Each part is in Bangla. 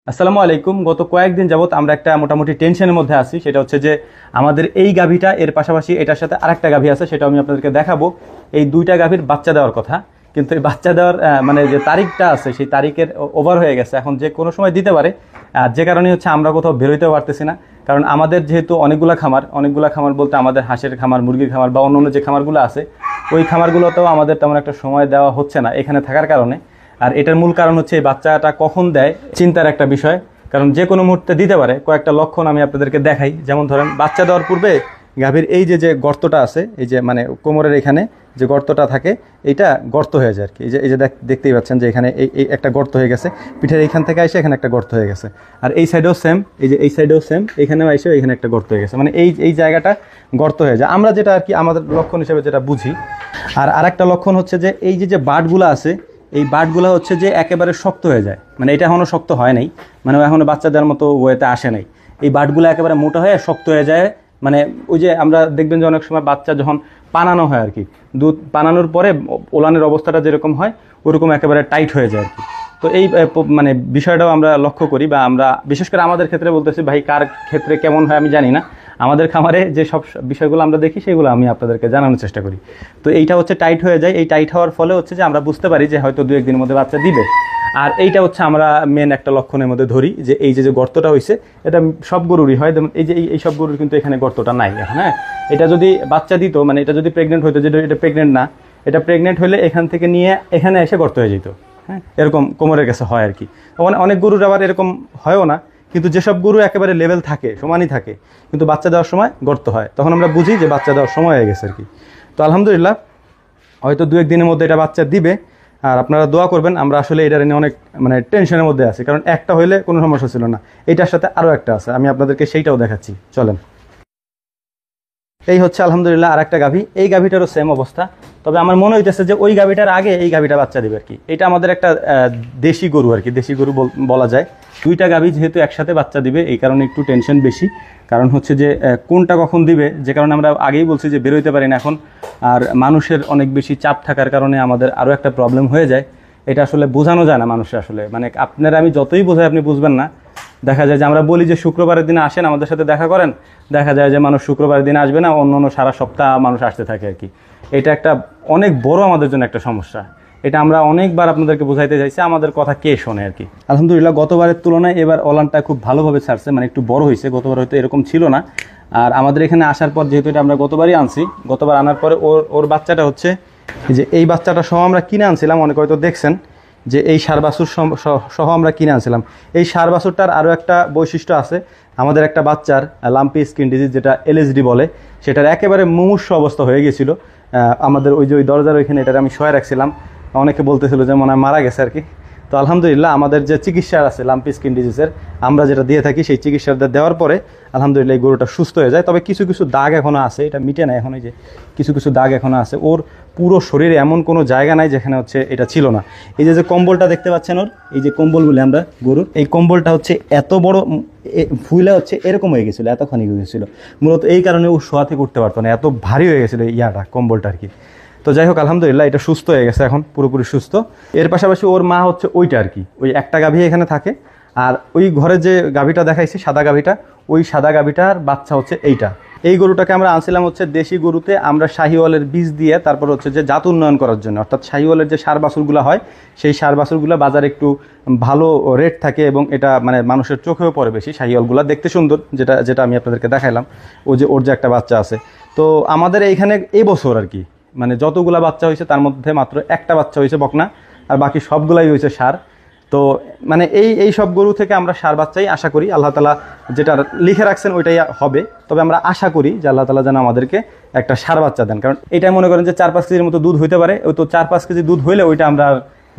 আসসালামু আলাইকুম। গত কয়েকদিন যাবত আমরা একটা মোটামুটি টেনশনের মধ্যে আছি। সেটা হচ্ছে যে আমাদের এই গাভীটা এর পাশাপাশি এটার সাথে আরেকটা গাভী আছে, সেটা আমি আপনাদেরকে দেখাবো। এই দুইটা গাভীর বাচ্চা দেওয়ার কথা, কিন্তু এই বাচ্চা দেওয়ার মানে যে তারিখটা আছে সেই তারিখের ওভার হয়ে গেছে, এখন যে কোনো সময় দিতে পারে। আর যে কারণে হচ্ছে আমরা কোথাও বেরোতেও পারতেছি না, কারণ আমাদের যেহেতু অনেকগুলা খামার বলতে আমাদের হাঁসের খামার, মুরগির খামার বা অন্য যে খামারগুলো আছে, ওই খামারগুলোতেও আমাদের তেমন একটা সময় দেওয়া হচ্ছে না এখানে থাকার কারণে। আর এটার মূল কারণ হচ্ছে এই বাচ্চাটা কখন দেয় চিন্তার একটা বিষয়, কারণ যে কোনো মুহূর্তে দিতে পারে। কয়েকটা লক্ষণ আমি আপনাদেরকে দেখাই। যেমন ধরেন, বাচ্চা দেওয়ার পূর্বে গাভীর এই যে গর্তটা আছে, এই যে মানে কোমরের এখানে যে গর্তটা থাকে, এইটা গর্ত হয়ে যায় আর কি। এই যে দেখতেই পাচ্ছেন যে এখানে এই একটা গর্ত হয়ে গেছে, পিঠের এইখান থেকে এসে এখানে একটা গর্ত হয়ে গেছে। আর এই সাইডেও সেম, এই সাইডেও সেম, এখানেও এসে এখানে একটা গর্ত হয়ে গেছে, মানে এই জায়গাটা গর্ত হয়ে যায়। আমরা যেটা আর কি আমাদের লক্ষণ হিসেবে যেটা বুঝি। আর আরেকটা লক্ষণ হচ্ছে যে এই যে বাটগুলো আছে, এই বাটগুলো হচ্ছে যে একেবারে শক্ত হয়ে যায়, মানে এটা এখনও শক্ত হয় নাই, মানে এখনও বাচ্চাদের মতো ওয়েতে আসে নাই। এই বাটগুলো একেবারে মোটা হয়ে শক্ত হয়ে যায়। মানে ওই যে আমরা দেখবেন যে অনেক সময় বাচ্চা যখন পানানো হয় আর কি, দুধ পানানোর পরে ওলানের অবস্থাটা যেরকম হয় ওরকম একেবারে টাইট হয়ে যায় আর কি। তো এই মানে বিষয়টাও আমরা লক্ষ্য করি, বা আমরা বিশেষ করে আমাদের ক্ষেত্রে বলতেছি, ভাই কার ক্ষেত্রে কেমন হয় আমি জানি না। আমাদের খামারে যে সব বিষয়গুলো আমরা দেখি সেগুলো আমি আপনাদেরকে জানানোর চেষ্টা করি। তো এইটা হচ্ছে টাইট হয়ে যায়। এই টাইট হওয়ার ফলে হচ্ছে যে আমরা বুঝতে পারি যে হয়তো 2-1 দিনের মধ্যে বাচ্চা দিবে। আর এইটা হচ্ছে আমরা মেন একটা লক্ষণের মধ্যে ধরি, যে এই যে গর্তটা হয়েছে এটা সব গরুরই হয়। যেমন এই যে এই সব গরুর কিন্তু এখানে গর্তটা নাই এখন। হ্যাঁ, এটা যদি বাচ্চা দিত, মানে এটা যদি প্রেগনেন্ট হইতো, যেটা এটা প্রেগনেন্ট না, এটা প্রেগনেন্ট হলে এখান থেকে নিয়ে এখানে এসে গর্ত হয়ে যেত। হ্যাঁ, এরকম কোমরের কাছে হয় আর কি। অনেক গরুর আবার এরকম হয়ও না, কিন্তু যেসব গরু একেবারে লেভেল থাকে, সমানই থাকে, কিন্তু বাচ্চা দেওয়ার সময় গর্ত হয়, তখন আমরা বুঝি যে বাচ্চা দেওয়ার সময় হয়ে গেছে আর কি। তো আলহামদুলিল্লাহ, হয়তো 2-1 দিনের মধ্যে এটা বাচ্চা দিবে। আর আপনারা দোয়া করবেন। আমরা আসলে এটা নিয়ে অনেক মানে টেনশনের মধ্যে আছি, কারণ একটা হইলে কোনো সমস্যা ছিল না, এটার সাথে আরও একটা আছে, আমি আপনাদেরকে সেইটাও দেখাচ্ছি, চলেন। এই হচ্ছে আলহামদুলিল্লাহ আর একটা গাভী। এই গাভীটারও সেম অবস্থা, তবে আমার মনে হইতেছে যে ওই গাভীটার আগে এই গাভীটা বাচ্চা দিবে আর কি। এটা আমাদের একটা দেশি গরু আর কি, দেশি গরু বলা যায়। দুইটা গাভী যেহেতু একসাথে বাচ্চা দিবে, এই কারণে একটু টেনশন বেশি। কারণ হচ্ছে যে কোনটা কখন দিবে, যে কারণে আমরা আগেই বলছি যে বেরোইতে পারি না এখন। আর মানুষের অনেক বেশি চাপ থাকার কারণে আমাদের আরও একটা প্রবলেম হয়ে যায়। এটা আসলে বোঝানো যায় না মানুষের, আসলে মানে আপনারা আমি যতই বোঝাই আপনি বুঝবেন না। দেখা যায় যে আমরা বলি যে শুক্রবারের দিনে আসেন আমাদের সাথে দেখা করেন, দেখা যায় যে মানুষ শুক্রবারের দিনে আসবে না, অন্য সারা সপ্তাহ মানুষ আসতে থাকে আর কি। এটা একটা অনেক বড় আমাদের জন্য একটা সমস্যা। এটা আমরা অনেকবার আপনাদেরকে বোঝাইতে চাইছি, আমাদের কথা কে শোনে আর কি। আলহামদুলিল্লাহ, গতবারের তুলনায় এবার ওলানটা খুব ভালোভাবে ছাড়ছে, মানে একটু বড় হয়েছে। গতবার হয়তো এরকম ছিল না। আর আমাদের এখানে আসার পর, যেহেতু এটা আমরা গতবারই আনছি, গতবার আনার পরে ওর বাচ্চাটা হচ্ছে যে এই বাচ্চাটা সহ আমরা কিনে আনছিলাম। অনেকে হয়তো দেখছেন যে এই ষাঁড় বাছুর সহ আমরা কিনে আনছিলাম। এই ষাঁড় বাছুরটার আরও একটা বৈশিষ্ট্য আছে, আমাদের একটা বাচ্চার লাম্পি স্কিন ডিজিজ, যেটা LSD বলে, সেটার একেবারে মুমূর্ষু অবস্থা হয়ে গেছিলো। আমাদের ওই দরজার ওইখানে এটা আমি শোয়া রাখছিলাম, অনেকে বলতেছিল যে মনে হয় মারা গেছে আর কি। তো আলহামদুলিল্লাহ, আমাদের যে চিকিৎসা আছে লাম্পি স্কিন ডিজিজের, আমরা যেটা দিয়ে থাকি, সেই চিকিৎসাটা দেওয়ার পরে আলহামদুলিল্লাহ এই গরুটা সুস্থ হয়ে যায়। তবে কিছু দাগ এখনও আছে, এটা মিটে না এখন। এই যে কিছু দাগ এখনও আছে। ওর পুরো শরীরে এমন কোনো জায়গা নাই যেখানে হচ্ছে এটা ছিল না। এই যে কম্বলটা দেখতে পাচ্ছেন ওর, এই যে কম্বল বলে আমরা গরুর, এই কম্বলটা হচ্ছে এত বড় ফুলে হচ্ছে এরকম হয়ে গেছিলো, এতখানি হয়ে গেছিলো। মূলত এই কারণে ও শোয়া থেকে উঠতে পারতো না, এত ভারী হয়ে গেছিলো কম্বলটা আর কি। তো যাই হোক, আলহামদুলিল্লাহ এটা সুস্থ হয়ে গেছে এখন, পুরোপুরি সুস্থ। এর পাশাপাশি ওর মা হচ্ছে ওইটা আর কি, ওই একটা গাভী এখানে থাকে। আর ওই ঘরে যে গাভীটা দেখাইছি, সাদা গাভীটা, ওই সাদা গাভীটার বাচ্চা হচ্ছে এইটা। এই গরুটাকে আমরা আনছিলাম হচ্ছে দেশি গরুতে আমরা শাহিওয়ালের বীজ দিয়ে, তারপর হচ্ছে যে জাত উন্নয়ন করার জন্য। অর্থাৎ শাহিওয়ালের যে ষাঁড় বাছুরগুলো হয়, সেই ষাঁড় বাছুরগুলো বাজারে একটু ভালো রেট থাকে, এবং এটা মানে মানুষের চোখেও পড়ে বেশি। শাহিওয়ালগুলো দেখতে সুন্দর, যেটা আমি আপনাদেরকে দেখাইলাম, ওর যে একটা বাচ্চা আছে। তো আমাদের এইখানে এই বছর আর কি, মানে যতগুলা বাচ্চা হয়েছে তার মধ্যে মাত্র একটা বাচ্চা হয়েছে বকনা, আর বাকি সবগুলাই হয়েছে ষাঁড়। তো মানে এই সব গরু থেকে আমরা ষাঁড় বাচ্চাই আশা করি। আল্লাহ তালা যেটা লিখে রাখছেন ওইটাই হবে। তবে আমরা আশা করি যে আল্লাহ তালা যেন আমাদেরকে একটা ষাঁড় বাচ্চা দেন, কারণ এটাই মনে করেন যে 4-5 কেজির মতো দুধ হইতে পারে। ওই তো 4-5 কেজি দুধ হইলে ওইটা আমরা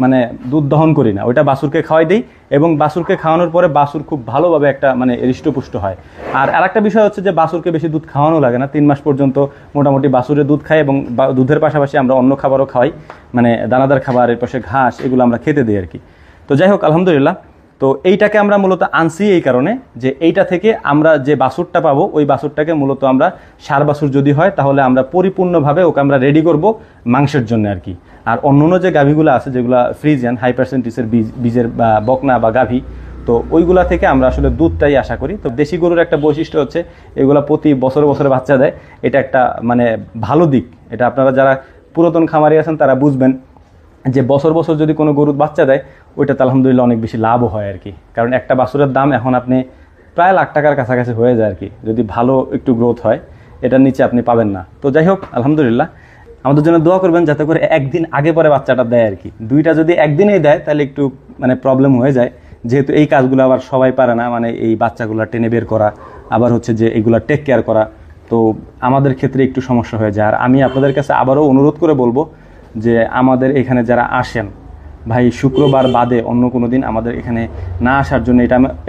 মানে দুধ দহন করি না, ওইটা বাছুরকে খাওয়াই দিই, এবং বাছুরকে খাওয়ানোর পরে বাছুর খুব ভালোভাবে একটা মানে হৃষ্টপুষ্ট হয়। আর আরেকটা বিষয় হচ্ছে যে বাছুরকে বেশি দুধ খাওয়ানো লাগে না, 3 মাস পর্যন্ত মোটামুটি বাছুরে দুধ খায়, এবং দুধের পাশাপাশি আমরা অন্য খাবারও খাওয়াই, মানে দানাদার খাবার, এর পাশে ঘাস, এগুলো আমরা খেতে দিই আর কি। তো যাই হোক, আলহামদুলিল্লাহ, তো এইটাকে আমরা মূলত আনছি এই কারণে যে এইটা থেকে আমরা যে বাছুরটা পাবো, ওই বাছুরটাকে মূলত আমরা ষাঁড় বাছুর যদি হয় তাহলে আমরা পরিপূর্ণভাবে ওকে আমরা রেডি করব মাংসের জন্য আর কি। আর অন্য যে গাভীগুলো আছে, যেগুলো ফ্রিজিয়ান হাই পার্সেন্টেজের বীজের বা বকনা বা গাভী, তো তো ওইগুলা থেকে আমরা আসলে দুধটাই আশা করি। তো দেশি গরুর একটা বৈশিষ্ট্য হচ্ছে এগুলা প্রতি বছরে বছরে বাচ্চা দেয়, এটা একটা মানে ভালো দিক। এটা আপনারা যারা পুরাতন খামারি আছেন তারা বুঝবেন যে বছর বছর যদি কোনো গরুর বাচ্চা দেয় ওইটাতে আলহামদুলিল্লাহ অনেক বেশি লাভও হয় আর কি। কারণ একটা বাছুরের দাম এখন আপনি প্রায় লাখ টাকার কাছাকাছি হয়ে যায় আর কি, যদি ভালো একটু গ্রোথ হয়, এটার নিচে আপনি পাবেন না। তো যাই হোক আলহামদুলিল্লাহ, আমাদের জন্য দোয়া করবেন যাতে করে একদিন আগে পরে বাচ্চাটা দেয় আর কি। দুইটা যদি একদিনেই দেয় তাহলে একটু মানে প্রবলেম হয়ে যায়, যেহেতু এই কাজগুলো আবার সবাই পারে না, মানে এই বাচ্চাগুলো টেনে বের করা, আবার হচ্ছে যে এগুলো টেক কেয়ার করা, তো আমাদের ক্ষেত্রে একটু সমস্যা হয়ে যায়। আর আমি আপনাদের কাছে আবারও অনুরোধ করে বলবো যে আমাদের এখানে যারা আসেন ভাই, শুক্রবার বাদে অন্য কোনো দিন আমাদের এখানে না আসার জন্য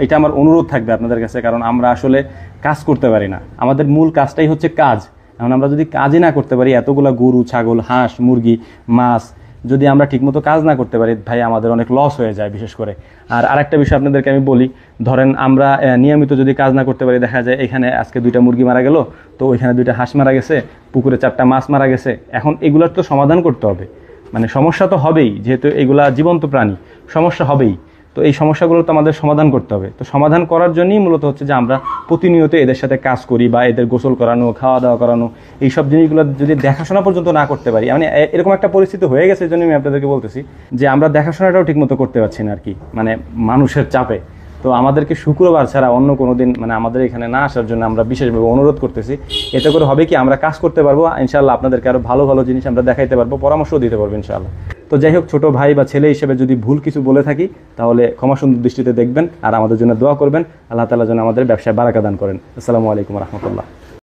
এটা আমার অনুরোধ থাকবে আপনাদের কাছে। কারণ আমরা আসলে কাজ করতে পারি না, আমাদের মূল কাজটাই হচ্ছে কাজ। এখন আমরা যদি কাজই না করতে পারি, এতগুলা গরু, ছাগল, হাঁস, মুরগি, মাছ যদি আমরা ঠিকমতো কাজ না করতে পারি ভাই, আমাদের অনেক লস হয়ে যায় বিশেষ করে। আর আরেকটা বিষয় আপনাদেরকে আমি বলি, ধরেন আমরা নিয়মিত যদি কাজ না করতে পারি, দেখা যায় এখানে আজকে 2টা মুরগি মারা গেল, তো ওইখানে 2টা হাঁস মারা গেছে, পুকুরে 4টা মাছ মারা গেছে। এখন এগুলোর তো সমাধান করতে হবে, মানে সমস্যা তো হবেই, যেহেতু এগুলা জীবন্ত প্রাণী, সমস্যা হবেই। তো এই সমস্যাগুলো তো আমাদের সমাধান করতে হবে। তো সমাধান করার জন্যই মূলত হচ্ছে যে আমরা প্রতিনিয়ত এদের সাথে কাজ করি, বা এদের গোসল করানো, খাওয়া দাওয়া করানো, এইসব জিনিসগুলো যদি দেখাশোনা পর্যন্ত না করতে পারি, মানে এরকম একটা পরিস্থিতি হয়ে গেছে, এই জন্য আমি আপনাদেরকে বলতেছি যে আমরা দেখাশোনাটাও ঠিকমতো করতে পারছি না আর কি, মানে মানুষের চাপে। তো আমাদেরকে শুক্রবার ছাড়া অন্য কোনো দিন মানে আমাদের এখানে না আসার জন্য আমরা বিশেষভাবে অনুরোধ করতেছি। এতে করে হবে কি, আমরা কাজ করতে পারবো ইনশাআল্লাহ, আপনাদেরকে আরও ভালো ভালো জিনিস আমরা দেখাইতে পারবো, পরামর্শও দিতে পারবো ইনশাআল্লাহ। তো যাই হোক, ছোটো ভাই বা ছেলে হিসেবে যদি ভুল কিছু বলে থাকি তাহলে ক্ষমা সুন্দর দৃষ্টিতে দেখবেন, আর আমাদের জন্য দোয়া করবেন। আল্লাহ তাআলা যেন আমাদের ব্যবসায় বারাকা দান করেন। আসসালামু আলাইকুম রহমতুল্লাহ।